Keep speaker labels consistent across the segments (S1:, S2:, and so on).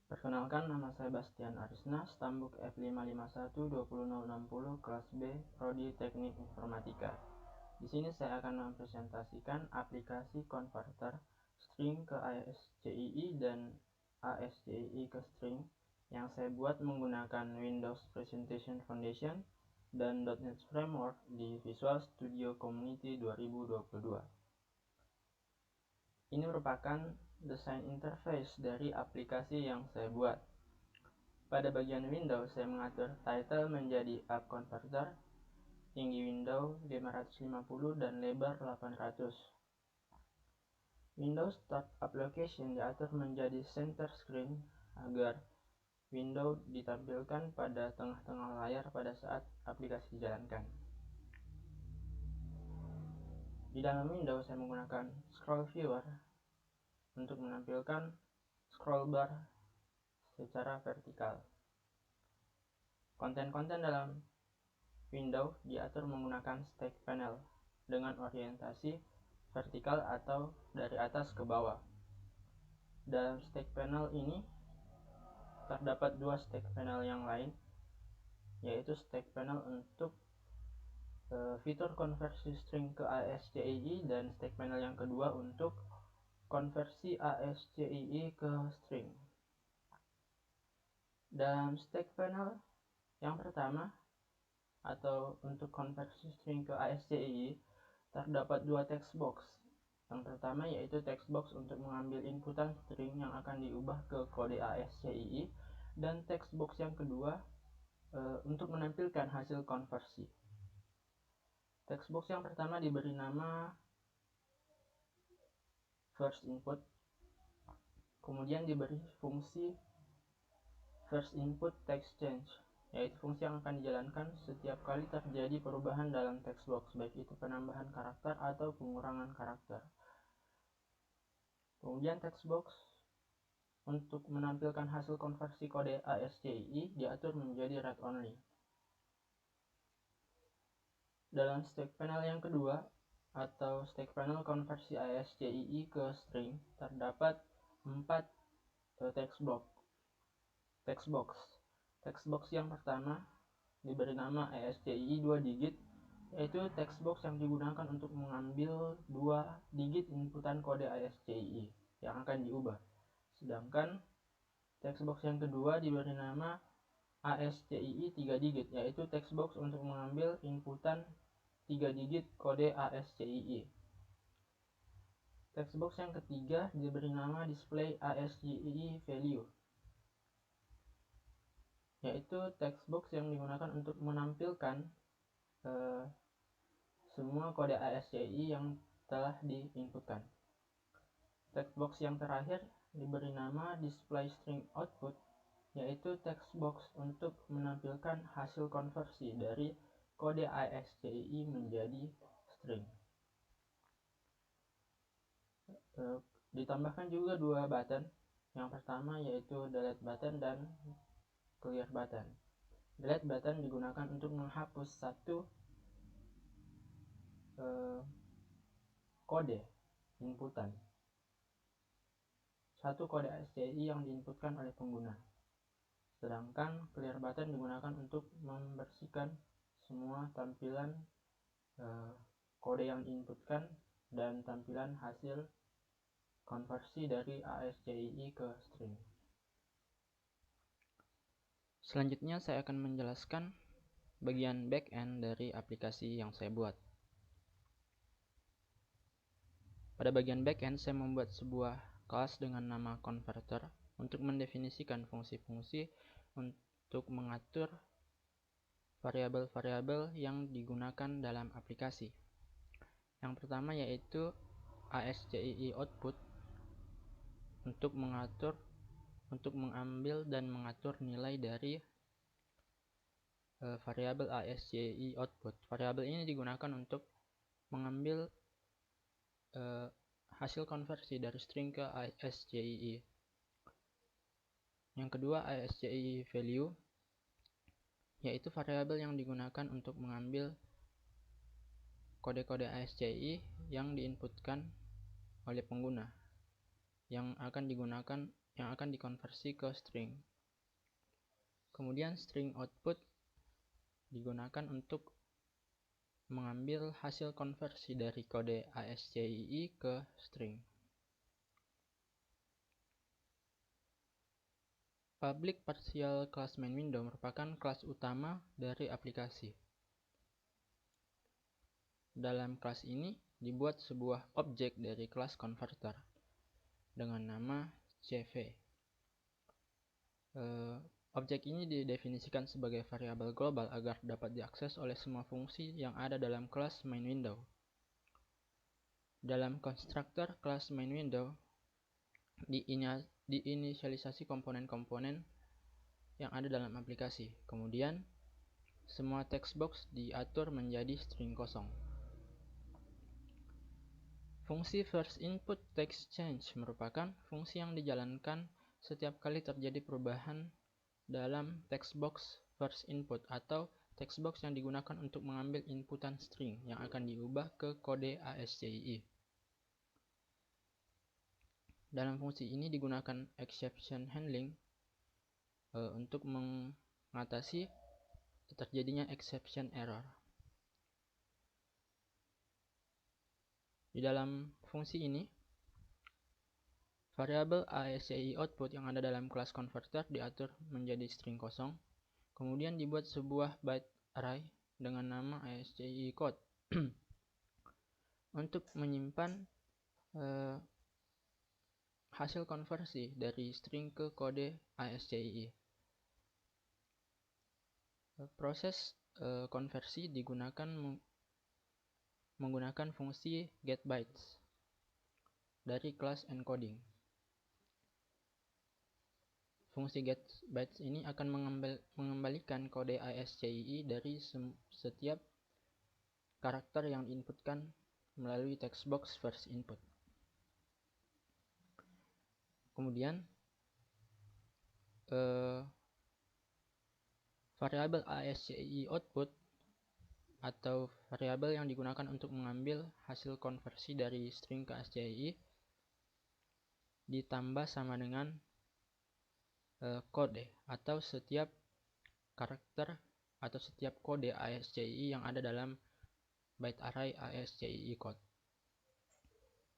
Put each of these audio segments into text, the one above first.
S1: Perkenalkan, nama saya Bastian Arisna, Stambuk F551-20060, kelas B, Prodi Teknik Informatika. Di sini saya akan mempresentasikan aplikasi konverter string ke ASCII dan ASCII ke string yang saya buat menggunakan Windows Presentation Foundation dan .NET Framework di Visual Studio Community 2022. Ini merupakan desain interface dari aplikasi yang saya buat. Pada bagian Windows, saya mengatur title menjadi App Converter, tinggi window 550 dan lebar 800. Windows Start Application diatur menjadi center screen agar window ditampilkan pada tengah-tengah layar pada saat aplikasi dijalankan. Di dalam Windows, saya menggunakan Scroll Viewer untuk menampilkan scroll bar secara vertikal. Konten-konten dalam window diatur menggunakan stack panel dengan orientasi vertikal atau dari atas ke bawah. Dalam stack panel ini terdapat dua stack panel yang lain, yaitu stack panel untuk fitur konversi string ke ASCII dan stack panel yang kedua untuk konversi ASCII ke string. Dalam stack panel yang pertama atau untuk konversi string ke ASCII terdapat dua text box. Yang pertama yaitu text box untuk mengambil inputan string yang akan diubah ke kode ASCII, dan text box yang kedua untuk menampilkan hasil konversi. Text box yang pertama diberi nama first input, kemudian diberi fungsi first input text change, yaitu fungsi yang akan dijalankan setiap kali terjadi perubahan dalam text box, baik itu penambahan karakter atau pengurangan karakter. Kemudian text box untuk menampilkan hasil konversi kode ASCII diatur menjadi read only. Dalam stack panel yang kedua atau stack panel konversi ASCII ke string terdapat 4 text box. Text box yang pertama diberi nama ASCII 2 digit, yaitu text box yang digunakan untuk mengambil 2 digit inputan kode ASCII yang akan diubah. Sedangkan text box yang kedua diberi nama ASCII 3 digit, yaitu text box untuk mengambil inputan 3 digit kode ASCII. Text box yang ketiga diberi nama display ASCII value, yaitu text box yang digunakan untuk menampilkan semua kode ASCII yang telah diinputkan. Text box yang terakhir diberi nama display string output, yaitu text box untuk menampilkan hasil konversi dari kode ASCII menjadi string. Ditambahkan juga dua button. Yang pertama yaitu delete button dan clear button. Delete button digunakan untuk menghapus satu kode inputan, satu kode ASCII yang diinputkan oleh pengguna. Sedangkan clear button digunakan untuk membersihkan semua tampilan kode yang diinputkan dan tampilan hasil konversi dari ASCII ke string. Selanjutnya saya akan menjelaskan bagian backend dari aplikasi yang saya buat. Pada bagian backend saya membuat sebuah kelas dengan nama converter untuk mendefinisikan fungsi-fungsi untuk mengatur variabel-variabel yang digunakan dalam aplikasi. Yang pertama yaitu ASCII output untuk mengambil dan mengatur nilai dari variabel ASCII output. Variabel ini digunakan untuk mengambil hasil konversi dari string ke ASCII. Yang kedua ASCII value, yaitu variabel yang digunakan untuk mengambil kode-kode ASCII yang diinputkan oleh pengguna, yang akan digunakan yang akan dikonversi ke string. Kemudian string output digunakan untuk mengambil hasil konversi dari kode ASCII ke string. Public Partial Class Main Window merupakan kelas utama dari aplikasi. Dalam kelas ini dibuat sebuah objek dari kelas converter dengan nama CV. Objek ini didefinisikan sebagai variabel global agar dapat diakses oleh semua fungsi yang ada dalam kelas main window. Dalam konstruktor kelas main window diinisialisasi komponen-komponen yang ada dalam aplikasi. Kemudian semua text box diatur menjadi string kosong. Fungsi first input text change merupakan fungsi yang dijalankan setiap kali terjadi perubahan dalam text box first input atau text box yang digunakan untuk mengambil inputan string yang akan diubah ke kode ASCII. Dalam fungsi ini digunakan exception handling untuk mengatasi terjadinya exception error. Di dalam fungsi ini, variabel ASCII output yang ada dalam kelas converter diatur menjadi string kosong. Kemudian dibuat sebuah byte array dengan nama ASCII code untuk menyimpan hasil konversi dari string ke kode ASCII. Proses konversi digunakan menggunakan fungsi getBytes dari kelas encoding. Fungsi getBytes ini akan mengembalikan kode ASCII dari setiap karakter yang diinputkan melalui text box first input. Kemudian variabel ASCII output atau variabel yang digunakan untuk mengambil hasil konversi dari string ke ASCII ditambah sama dengan kode atau setiap karakter atau setiap kode ASCII yang ada dalam byte array ASCII code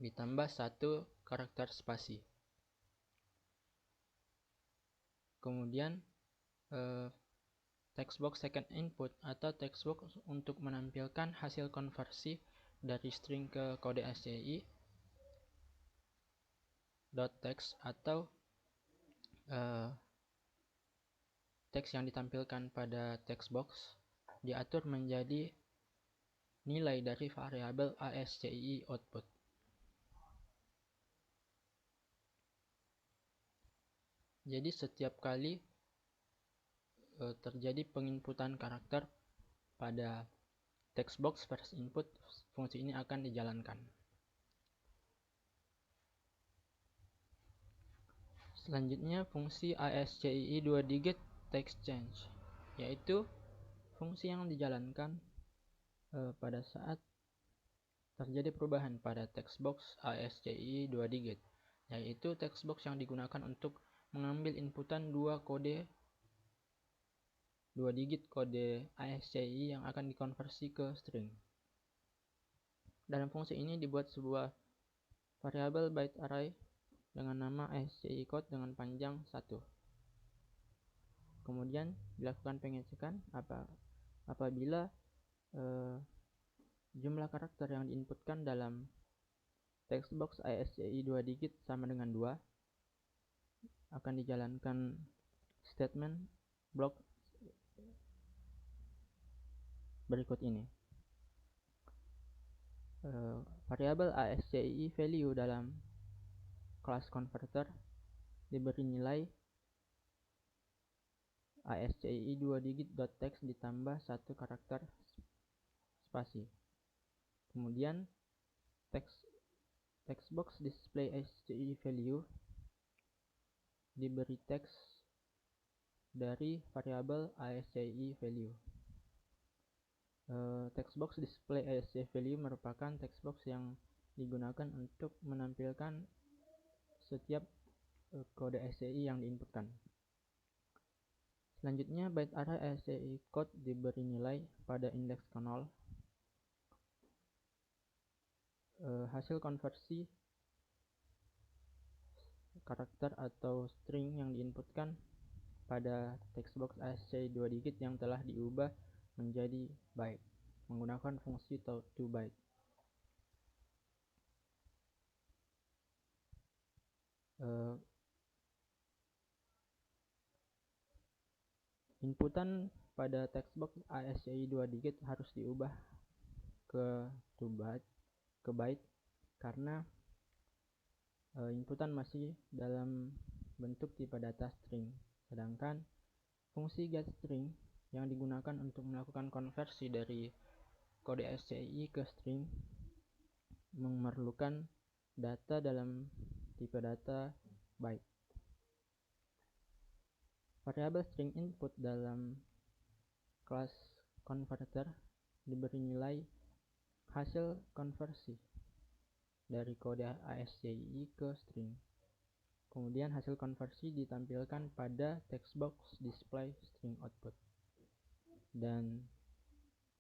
S1: ditambah 1 karakter spasi. Kemudian text box second input atau text box untuk menampilkan hasil konversi dari string ke kode ASCII .text atau teks yang ditampilkan pada text box diatur menjadi nilai dari variabel ASCII output. Jadi setiap kali terjadi penginputan karakter pada text box first input, fungsi ini akan dijalankan. Selanjutnya fungsi ASCII 2 digit text change, yaitu fungsi yang dijalankan pada saat terjadi perubahan pada text box ASCII 2 digit, yaitu text box yang digunakan untuk mengambil inputan 2 digit kode ASCII yang akan dikonversi ke string. Dalam fungsi ini dibuat sebuah variabel byte array dengan nama ASCII code dengan panjang 1. Kemudian dilakukan pengecekan apabila jumlah karakter yang diinputkan dalam text box ASCII 2 digit sama dengan 2, akan dijalankan statement blok berikut ini. Variabel ASCII value dalam kelas converter diberi nilai ASCII 2 digit .text ditambah 1 karakter spasi. Kemudian text box display ASCII value diberi teks dari variabel ASCII value. Text box display ASCII value merupakan text box yang digunakan untuk menampilkan setiap kode ASCII yang diinputkan. Selanjutnya, byte array ASCII code diberi nilai pada indeks ke 0. Hasil konversi karakter atau string yang diinputkan pada text box ASCII 2 digit yang telah diubah menjadi byte menggunakan fungsi toByte. Inputan pada text box ASCII 2 digit harus diubah ke byte karena inputan masih dalam bentuk tipe data string, sedangkan fungsi getString yang digunakan untuk melakukan konversi dari kode ASCII ke string memerlukan data dalam tipe data byte. Variabel string input dalam kelas converter diberi nilai hasil konversi dari kode ASCII ke string. Kemudian hasil konversi ditampilkan pada text box display string output. Dan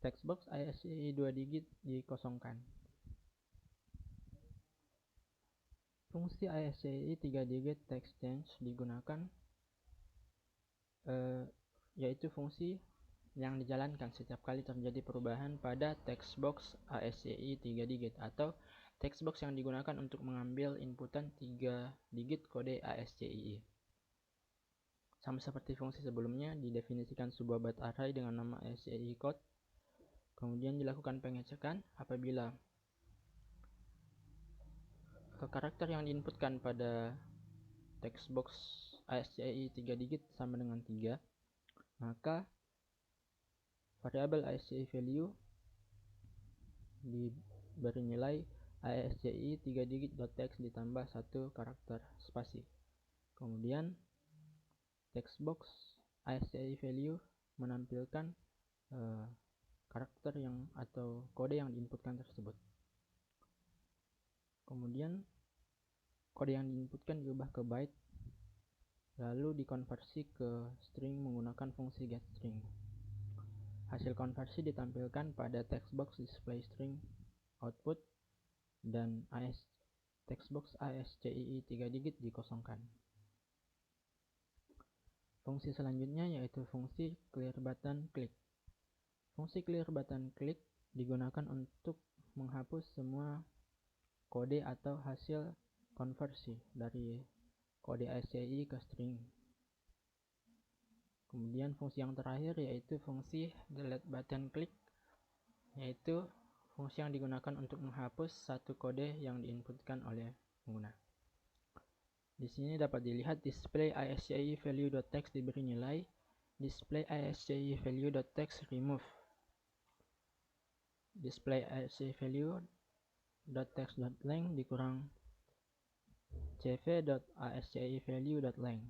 S1: text box ASCII 2 digit dikosongkan. Fungsi ASCII 3 digit text change digunakan, yaitu fungsi yang dijalankan setiap kali terjadi perubahan pada text box ASCII 3 digit atau text box yang digunakan untuk mengambil inputan 3 digit kode ASCII. Sama seperti fungsi sebelumnya, didefinisikan sebuah byte array dengan nama ASCII code. Kemudian dilakukan pengecekan apabila karakter yang diinputkan pada text box ASCII 3 digit sama dengan 3, maka variabel ASCII value diberi nilai ASCII 3 digit.text ditambah 1 karakter spasi. Kemudian text box ASCII value menampilkan karakter yang atau kode yang diinputkan tersebut. Kemudian kode yang diinputkan diubah ke byte lalu dikonversi ke string menggunakan fungsi getString. Hasil konversi ditampilkan pada text box display string output dan text box ASCII 3 digit dikosongkan. Fungsi selanjutnya yaitu fungsi clear button click. Fungsi clear button click digunakan untuk menghapus semua kode atau hasil konversi dari kode ASCII ke string. Kemudian fungsi yang terakhir yaitu fungsi delete button click, yaitu fungsi yang digunakan untuk menghapus satu kode yang diinputkan oleh pengguna. Di sini dapat dilihat display ASCII value.text diberi nilai display ASCII value.text remove. Display ASCII value.text.length dikurang cv.ascii value.length.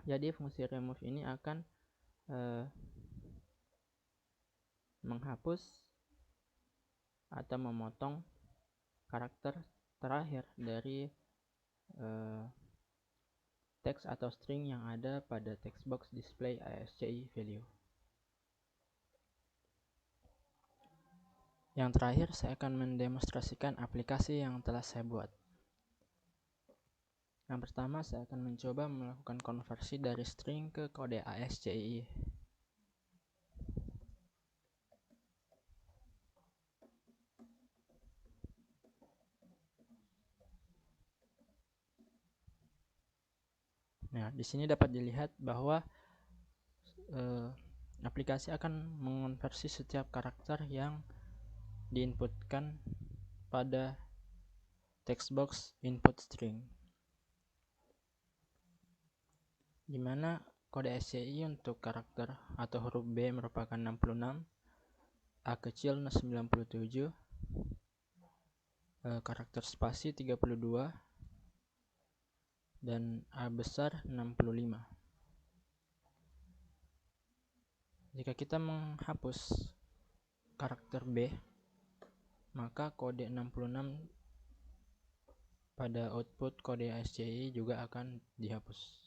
S1: Jadi fungsi remove ini akan menghapus atau memotong karakter terakhir dari teks atau string yang ada pada text box display ASCII value. Yang terakhir, saya akan mendemonstrasikan aplikasi yang telah saya buat. Yang pertama, saya akan mencoba melakukan konversi dari string ke kode ASCII. Nah, di sini dapat dilihat bahwa aplikasi akan mengonversi setiap karakter yang diinputkan pada text box input string, di mana kode ASCII untuk karakter atau huruf B merupakan 66, A kecil 97, karakter spasi 32, dan A besar 65. Jika kita menghapus karakter B, maka kode 66 pada output kode ASCII juga akan dihapus.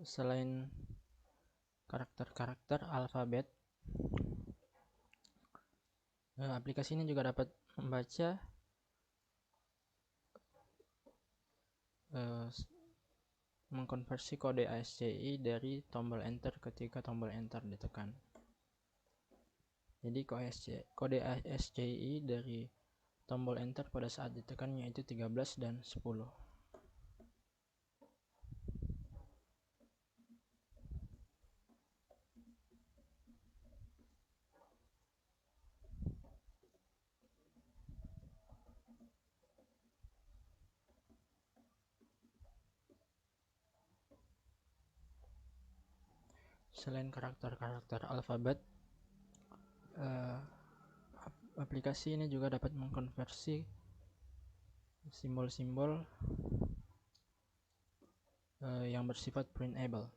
S1: Selain karakter-karakter alfabet, aplikasi ini juga dapat membaca mengkonversi kode ASCII dari tombol enter ketika tombol enter ditekan. Jadi kode ASCII dari tombol enter pada saat ditekan yaitu 13 dan 10. Selain karakter-karakter alfabet, aplikasi ini juga dapat mengkonversi simbol-simbol yang bersifat printable.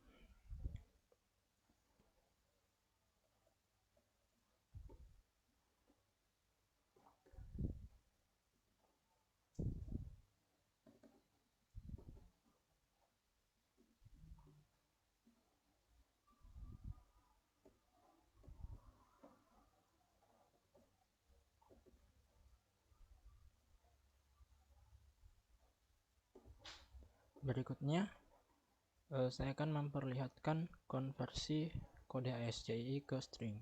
S1: Berikutnya, saya akan memperlihatkan konversi kode ASCII ke string.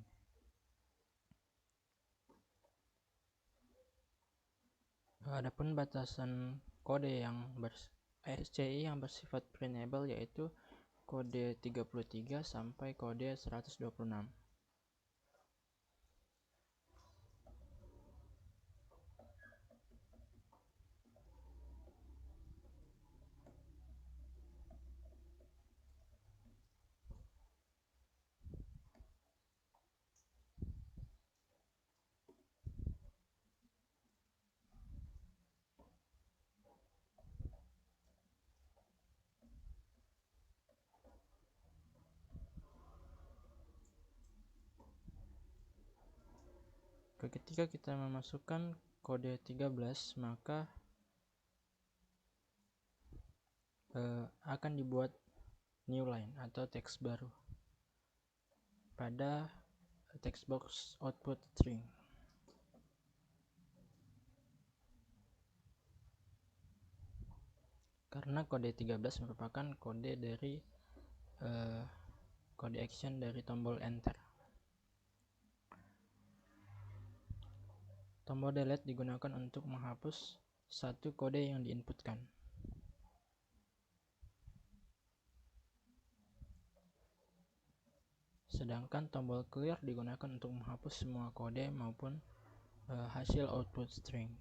S1: Adapun batasan kode yang ASCII yang bersifat printable yaitu kode 33 sampai kode 126. Ketika kita memasukkan kode 13, maka akan dibuat new line atau teks baru pada text box output string. Karena kode 13 merupakan kode dari kode action dari tombol enter. Tombol delete digunakan untuk menghapus satu kode yang diinputkan. Sedangkan tombol clear digunakan untuk menghapus semua kode maupun hasil output string.